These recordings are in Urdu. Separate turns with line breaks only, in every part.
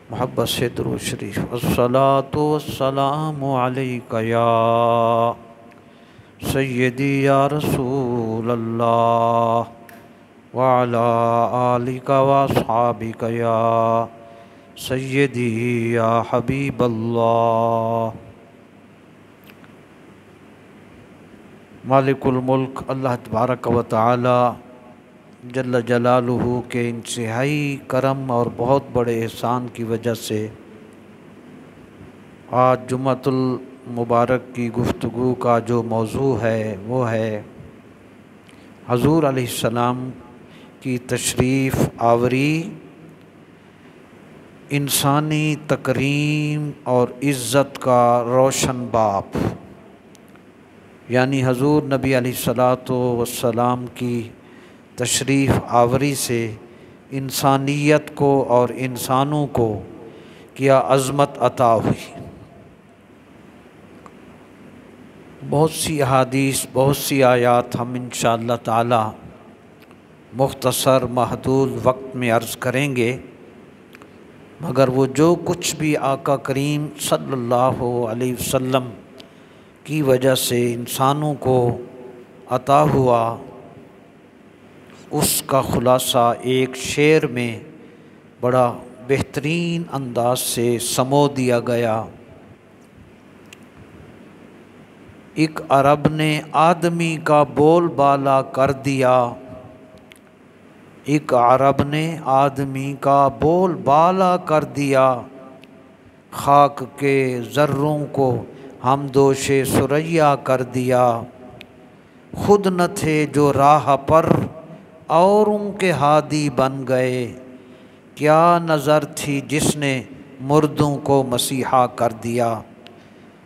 محبت سے درود شریف۔ الصلاۃ والسلام علیک یا سیدی یا رسول اللہ وعلی آلک واصحابک یا سیدی یا حبیب اللہ۔ مالک الملک اللہ تبارک و تعالی جل جلالہ کے انتہائی کرم اور بہت بڑے احسان کی وجہ سے آج جمعۃ المبارک کی گفتگو کا جو موضوع ہے وہ ہے حضور علیہ السلام کی تشریف آوری، انسانی تکریم اور عزت کا روشن باب، یعنی حضور نبی علیہ الصلاۃ والسلام کی تشریف آوری سے انسانیت کو اور انسانوں کو کیا عظمت عطا ہوئی۔ بہت سی احادیث، بہت سی آیات ہم انشاءاللہ تعالی مختصر محدود وقت میں عرض کریں گے، مگر وہ جو کچھ بھی آقا کریم صلی اللہ علیہ وسلم کی وجہ سے انسانوں کو عطا ہوا، اس کا خلاصہ ایک شعر میں بڑا بہترین انداز سے سمو دیا گیا۔ ایک عرب نے آدمی کا بول بالا کر دیا، ایک عرب نے آدمی کا بول بالا کر دیا، خاک کے ذروں کو ہمدوش ثریا کر دیا، خود نہ تھے جو راہ پر اوروں کے ہادی بن گئے، کیا نظر تھی جس نے مردوں کو مسیحا کر دیا۔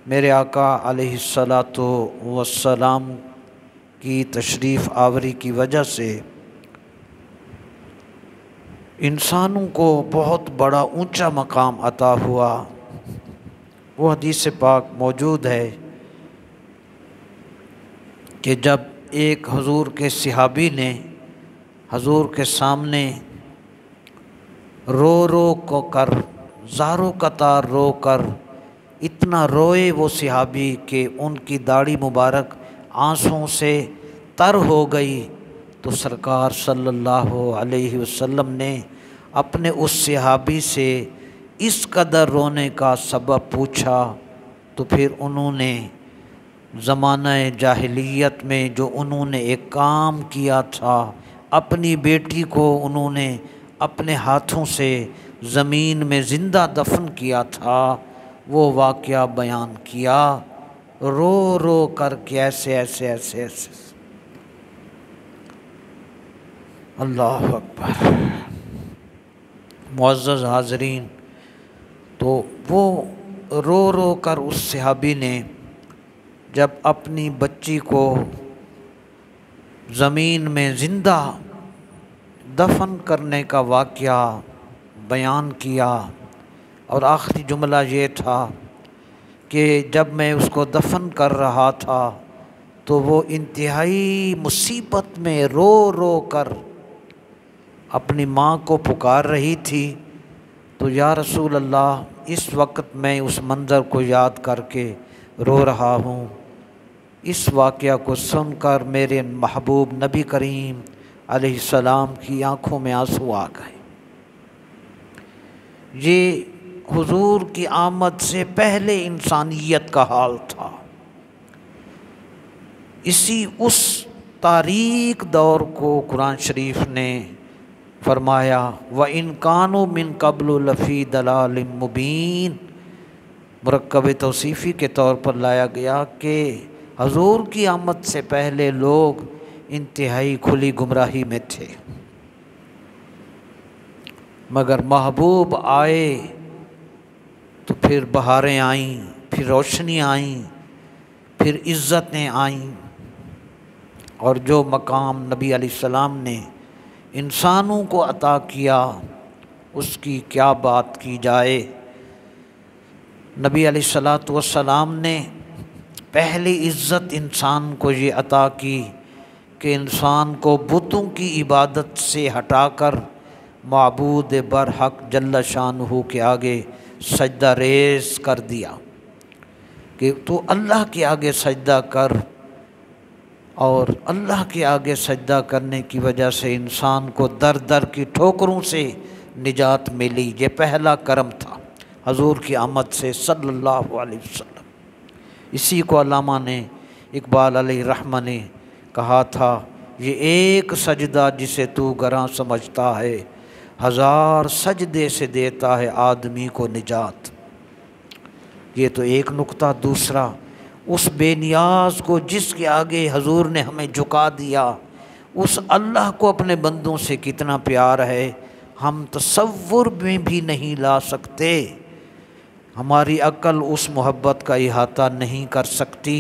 میرے آقا علیہ الصلاۃ والسلام کی تشریف آوری کی وجہ سے انسانوں کو بہت بڑا اونچا مقام عطا ہوا۔ وہ حدیث پاک موجود ہے کہ جب ایک حضور کے صحابی نے حضور کے سامنے رو رو کو کر زارو قطار رو کر اتنا روئے وہ صحابی کہ ان کی داڑھی مبارک آنسوں سے تر ہو گئی، تو سرکار صلی اللہ علیہ وسلم نے اپنے اس صحابی سے اس قدر رونے کا سبب پوچھا، تو پھر انہوں نے زمانہ جاہلیت میں جو انہوں نے ایک کام کیا تھا، اپنی بیٹی کو انہوں نے اپنے ہاتھوں سے زمین میں زندہ دفن کیا تھا، وہ واقعہ بیان کیا، رو رو کر کے ایسے ایسے ایسے ایسے۔ اللہ اکبر۔ معزز حاضرین، تو وہ رو رو کر اس صحابی نے جب اپنی بچی کو زمین میں زندہ دفن کرنے کا واقعہ بیان کیا، اور آخری جملہ یہ تھا کہ جب میں اس کو دفن کر رہا تھا تو وہ انتہائی مصیبت میں رو رو کر اپنی ماں کو پکار رہی تھی، تو یا رسول اللہ اس وقت میں اس منظر کو یاد کر کے رو رہا ہوں۔ اس واقعہ کو سن کر میرے محبوب نبی کریم علیہ السلام کی آنکھوں میں آنسو آ گئے۔ یہ حضور کی آمد سے پہلے انسانیت کا حال تھا۔ اس تاریک دور کو قرآن شریف نے فرمایا وَإِن كَانُوا مِن قَبْلُ لَفِي ضَلَالٍ مُبِينٍ، مرکب توصیفی کے طور پر لایا گیا کہ حضور کی آمد سے پہلے لوگ انتہائی کھلی گمراہی میں تھے، مگر محبوب آئے تو پھر بہاریں آئیں، پھر روشنی آئیں، پھر عزتیں آئیں، اور جو مقام نبی علیہ السلام نے انسانوں کو عطا کیا اس کی کیا بات کی جائے۔ نبی علیہ الصلاۃ والسلام نے پہلی عزت انسان کو یہ عطا کی کہ انسان کو بتوں کی عبادت سے ہٹا کر معبود برحق جل شانہ کے آگے سجدہ ریز کر دیا کہ تو اللہ کے آگے سجدہ کر، اور اللہ کے آگے سجدہ کرنے کی وجہ سے انسان کو در در کی ٹھوکروں سے نجات ملی۔ یہ پہلا کرم تھا حضور کی آمد سے صلی اللہ علیہ وسلم۔ اسی کو علامہ نے اقبال علیہ رحمہ نے کہا تھا، یہ ایک سجدہ جسے تو گراں سمجھتا ہے، ہزار سجدے سے دیتا ہے آدمی کو نجات۔ یہ تو ایک نقطہ۔ دوسرا، اس بے نیاز کو جس کے آگے حضور نے ہمیں جھکا دیا، اس اللہ کو اپنے بندوں سے کتنا پیار ہے ہم تصور میں بھی نہیں لا سکتے۔ ہماری عقل اس محبت کا احاطہ نہیں کر سکتی۔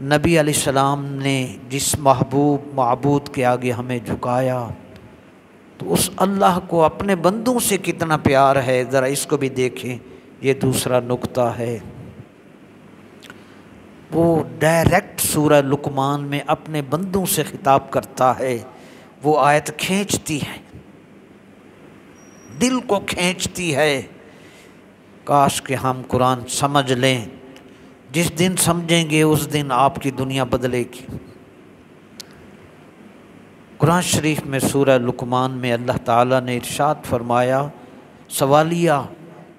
نبی علیہ السلام نے جس محبوب معبود کے آگے ہمیں جھکایا، تو اس اللہ کو اپنے بندوں سے کتنا پیار ہے، ذرا اس کو بھی دیکھیں۔ یہ دوسرا نقطہ ہے۔ وہ ڈائریکٹ سورہ لقمان میں اپنے بندوں سے خطاب کرتا ہے، وہ آیت کھینچتی ہے، دل کو کھینچتی ہے۔ کاش کہ ہم قرآن سمجھ لیں، جس دن سمجھیں گے اس دن آپ کی دنیا بدلے گی۔ قرآن شریف میں سورہ لقمان میں اللہ تعالیٰ نے ارشاد فرمایا، سوالیہ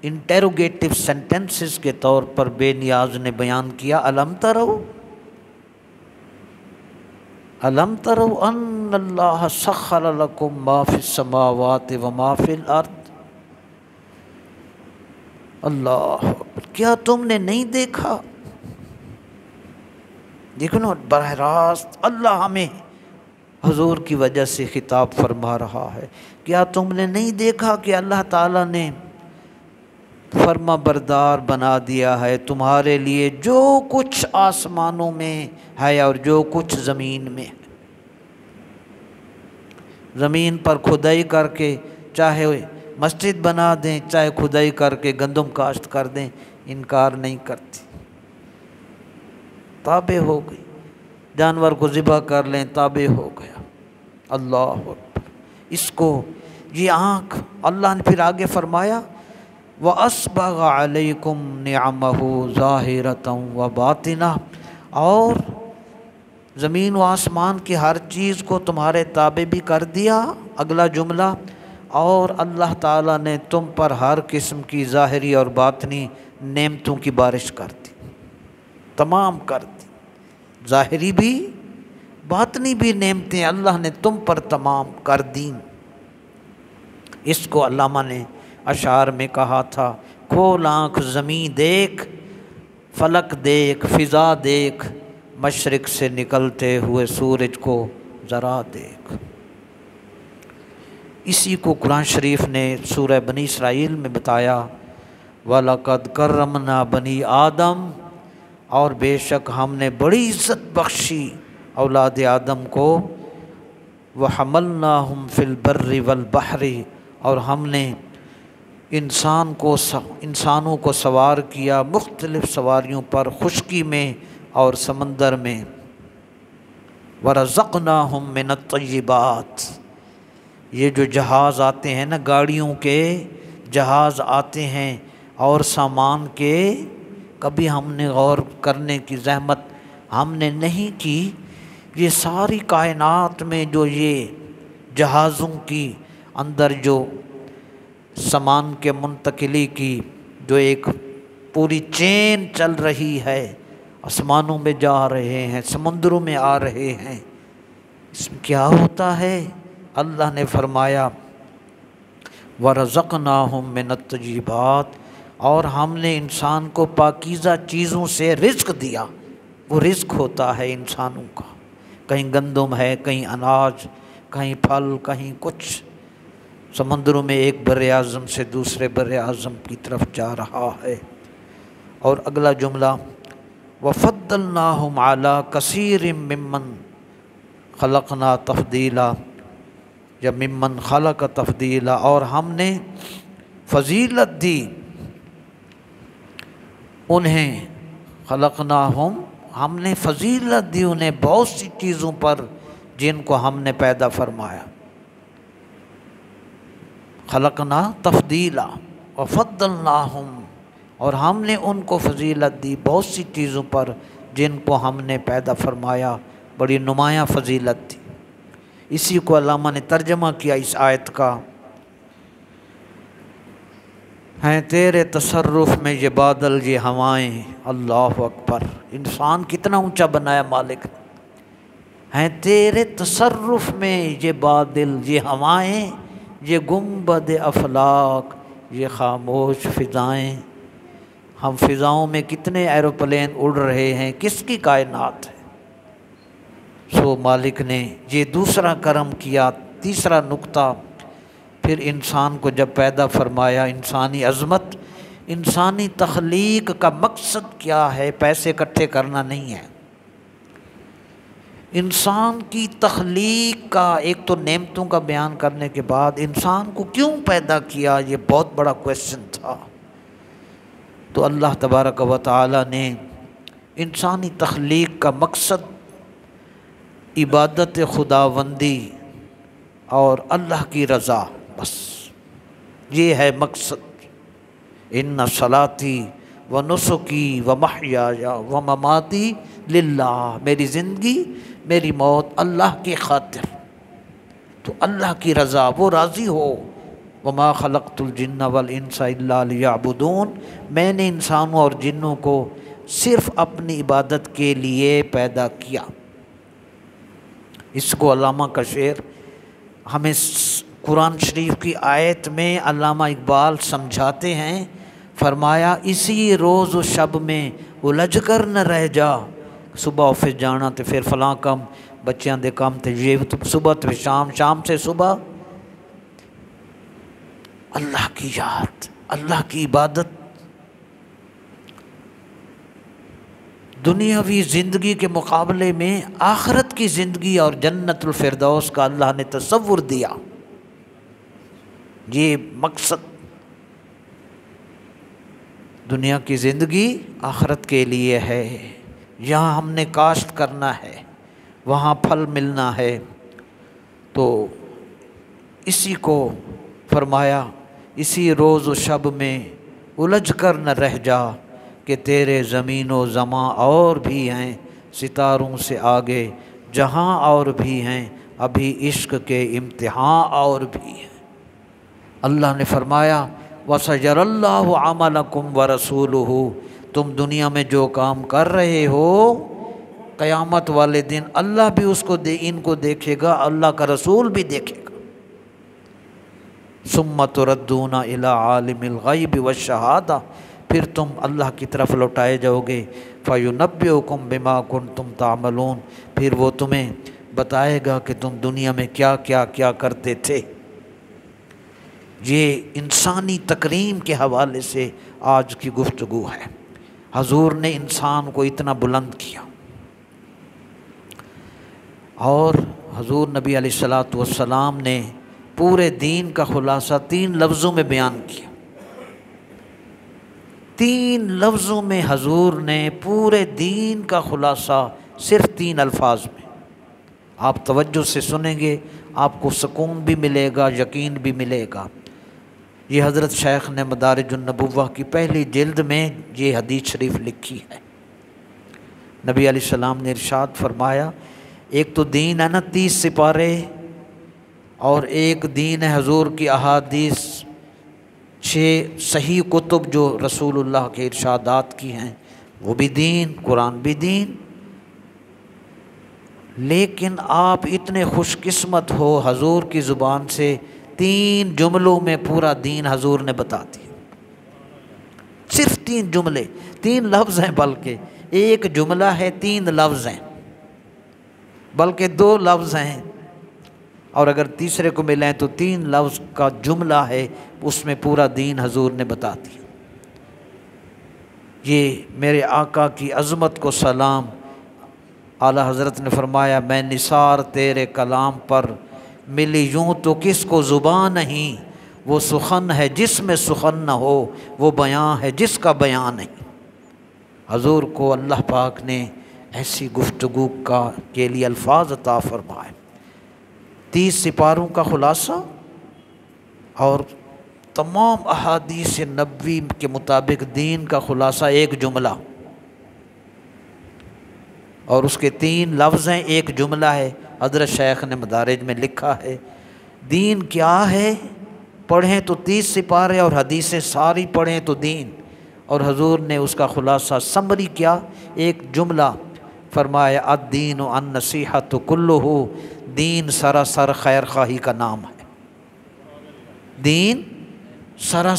انٹیروگیٹو سینٹنسز کے طور پر بے نیاز نے بیان کیا، الم ترو ان اللہ سخر لکم ما فی السماوات و ما فی الارض۔ اللہ اکبر، کیا تم نے نہیں دیکھا؟ دیکھو براہ راست اللہ ہمیں حضور کی وجہ سے خطاب فرما رہا ہے۔ کیا تم نے نہیں دیکھا کہ اللہ تعالیٰ نے فرما بردار بنا دیا ہے تمہارے لیے جو کچھ آسمانوں میں ہے اور جو کچھ زمین میں ہے۔ زمین پر کھدائی کر کے چاہے مسجد بنا دیں، چاہے کھدائی کر کے گندم کاشت کر دیں، انکار نہیں کرتی، تابع ہو گئی۔ جانور کو ذبح کر لیں، تابع ہو گیا۔ اللہ اکبر۔ اس کو یہ آنکھ اللہ نے پھر آگے فرمایا، وَأَسْبَغَ عَلَيْكُمْ نِعَمَهُ ظَاهِرَةً وَبَاطِنَةً، اور زمین و آسمان کی ہر چیز کو تمہارے تابع بھی کر دیا۔ اگلا جملہ، اور اللہ تعالیٰ نے تم پر ہر قسم کی ظاہری اور باطنی نعمتوں کی بارش کر دی، تمام کر دی، ظاہری بھی باطنی بھی نعمتیں اللہ نے تم پر تمام کر دیں۔ اس کو علامہ نے اشعار میں کہا تھا، کھول آنکھ زمین دیکھ، فلک دیکھ، فضا دیکھ، مشرق سے نکلتے ہوئے سورج کو ذرا دیکھ۔ اسی کو قرآن شریف نے سورہ بنی اسرائیل میں بتایا، وَلَقَدْ كَرَّمْنَا بَنِي آدم، اور بے شک ہم نے بڑی عزت بخشی اولاد آدم کو، وَحَمَلْنَاهُمْ فِي الْبَرِّ وَالْبَحْرِ، اور ہم نے انسانوں کو سوار کیا مختلف سواریوں پر، خشکی میں اور سمندر میں، وَرَزَقْنَاهُمْ مِنَ الطَّيِّبَاتِ، یہ جو جہاز آتے ہیں نا، گاڑیوں کے جہاز آتے ہیں اور سامان کے، کبھی ہم نے غور کرنے کی زحمت ہم نے نہیں کی۔ یہ ساری کائنات میں جو یہ جہازوں کی اندر جو سامان کے منتقلی کی جو ایک پوری چین چل رہی ہے، آسمانوں میں جا رہے ہیں، سمندروں میں آ رہے ہیں، اس میں کیا ہوتا ہے؟ اللہ نے فرمایا، وَرَزَقْنَاهُمْ مِنَ الطَّيِّبَاتِ، اور ہم نے انسان کو پاکیزہ چیزوں سے رزق دیا۔ وہ رزق ہوتا ہے انسانوں کا، کہیں گندم ہے، کہیں اناج، کہیں پھل، کہیں کچھ، سمندروں میں ایک بر اعظم سے دوسرے بر اعظم کی طرف جا رہا ہے۔ اور اگلا جملہ، وَفَضَّلْنَاهُمْ عَلَىٰ كَثِيرٍ مِّمَّنْ خَلَقْنَا تَفْضِيلًا، یا ممن خلق تفضیلا، اور ہم نے فضیلت دی انہیں، خلقناہم، ہم نے فضیلت دی انہیں بہت سی چیزوں پر جن کو ہم نے پیدا فرمایا۔ خلقنا تفضیلا وفضلناہم، اور ہم نے ان کو فضیلت دی بہت سی چیزوں پر جن کو ہم نے پیدا فرمایا، بڑی نمایاں فضیلت تھی۔ اسی کو علامہ نے ترجمہ کیا اس آیت کا، ہیں تیرے تصرف میں یہ بادل یہ ہوائیں، اللہ اکبر، انسان کتنا اونچا بنایا مالک نے، ہیں تیرے تصرف میں یہ بادل یہ ہوائیں، یہ گنبد افلاک یہ خاموش فضائیں۔ ہم فضاؤں میں کتنے ایروپلین اڑ رہے ہیں، کس کی کائنات ہے؟ سو مالک نے یہ دوسرا کرم کیا۔ تیسرا نقطہ، پھر انسان کو جب پیدا فرمایا، انسانی عظمت، انسانی تخلیق کا مقصد کیا ہے؟ پیسے اکٹھے کرنا نہیں ہے۔ انسان کی تخلیق کا ایک تو نعمتوں کا بیان کرنے کے بعد انسان کو کیوں پیدا کیا، یہ بہت بڑا کویسچن تھا۔ تو اللہ تبارک و تعالی نے انسانی تخلیق کا مقصد عبادت خداوندی اور اللہ کی رضا، بس یہ ہے مقصد۔ ان صلاتی و نسکی و محیای و مماتی للہ، میری زندگی میری موت اللہ کی خاطر، تو اللہ کی رضا، وہ راضی ہو۔ وما خلقت الجن والانس الا لیعبدون، میں نے انسانوں اور جنوں کو صرف اپنی عبادت کے لیے پیدا کیا۔ اس کو علامہ کا شعر ہمیں قرآن شریف کی آیت میں علامہ اقبال سمجھاتے ہیں، فرمایا اسی روز و شب میں الجھ کر نہ رہ جا، صبح آفس جانا تو پھر فلاں کام، بچیاں دے کام تے یہ تو صبح تو شام، شام سے صبح، اللہ کی یاد، اللہ کی عبادت۔ دنیاوی زندگی کے مقابلے میں آخرت کی زندگی اور جنت الفردوس کا اللہ نے تصور دیا، یہ مقصد۔ دنیا کی زندگی آخرت کے لیے ہے، یہاں ہم نے کاشت کرنا ہے، وہاں پھل ملنا ہے۔ تو اسی کو فرمایا اسی روز و شب میں الجھ کر نہ رہ جا، کہ تیرے زمین و زماں اور بھی ہیں ستاروں سے آگے، جہاں اور بھی ہیں ابھی عشق کے امتحان اور بھی ہیں۔ اللہ نے فرمایا وَسَيَرَ اللَّهُ عَمَلَكُمْ وَرَسُولُهُ، تم دنیا میں جو کام کر رہے ہو، قیامت والے دن اللہ بھی اس کو ان کو دیکھے گا، اللہ کا رسول بھی دیکھے گا۔ ثُمَّ تُرَدُّونَ إِلَىٰ عَالِمِ الْغَيْبِ وَالشَّهَادَةِ، پھر تم اللہ کی طرف لوٹائے جاؤ گے، فَيُنَبِّئُكُم بِمَا كُنتُمْ تَعْمَلُونَ، پھر وہ تمہیں بتائے گا کہ تم دنیا میں کیا کیا کیا کرتے تھے۔ یہ انسانی تکریم کے حوالے سے آج کی گفتگو ہے۔ حضور نے انسان کو اتنا بلند کیا، اور حضور نبی علیہ الصلاۃ والسلام نے پورے دین کا خلاصہ 3 لفظوں میں بیان کیا۔ 3 لفظوں میں حضور نے پورے دین کا خلاصہ صرف 3 الفاظ میں۔ آپ توجہ سے سنیں گے، آپ کو سکون بھی ملے گا، یقین بھی ملے گا۔ یہ حضرت شیخ نے مدارج النبوہ کی پہلی جلد میں یہ حدیث شریف لکھی ہے۔ نبی علیہ السلام نے ارشاد فرمایا، ایک تو دین ہے نا 30 سپارے، اور ایک دین ہے حضور کی احادیث 6 صحیح کتب جو رسول اللہ کے ارشادات کی ہیں، وہ بھی دین، قرآن بھی دین۔ لیکن آپ اتنے خوش قسمت ہو، حضور کی زبان سے 3 جملوں میں پورا دین حضور نے بتا دیا۔ صرف 3 جملے، 3 لفظ ہیں، بلکہ ایک جملہ ہے، 3 لفظ ہیں، بلکہ 2 لفظ ہیں، اور اگر تیسرے کو ملیں تو 3 لفظ کا جملہ ہے، اس میں پورا دین حضور نے بتا دیا۔ یہ میرے آقا کی عظمت کو سلام۔ اعلیٰ حضرت نے فرمایا، میں نثار تیرے کلام پر ملی یوں تو کس کو زبان نہیں، وہ سخن ہے جس میں سخن نہ ہو، وہ بیان ہے جس کا بیان نہیں۔ حضور کو اللہ پاک نے ایسی گفتگو کے لیے الفاظ عطا فرمائے، 30 سپاروں کا خلاصہ اور تمام احادیث نبوی کے مطابق دین کا خلاصہ ایک جملہ، اور اس کے 3 لفظ ہیں، ایک جملہ ہے۔ حضرت شیخ نے مدارج میں لکھا ہے دین کیا ہے، پڑھیں تو 30 سپارے اور حدیثیں ساری پڑھیں تو دین، اور حضور نے اس کا خلاصہ سمری کیا، ایک جملہ فرمایا الدین النصیحۃ کلہ، دین سراسر خیر خواہی کا نام ہے، دین سراسر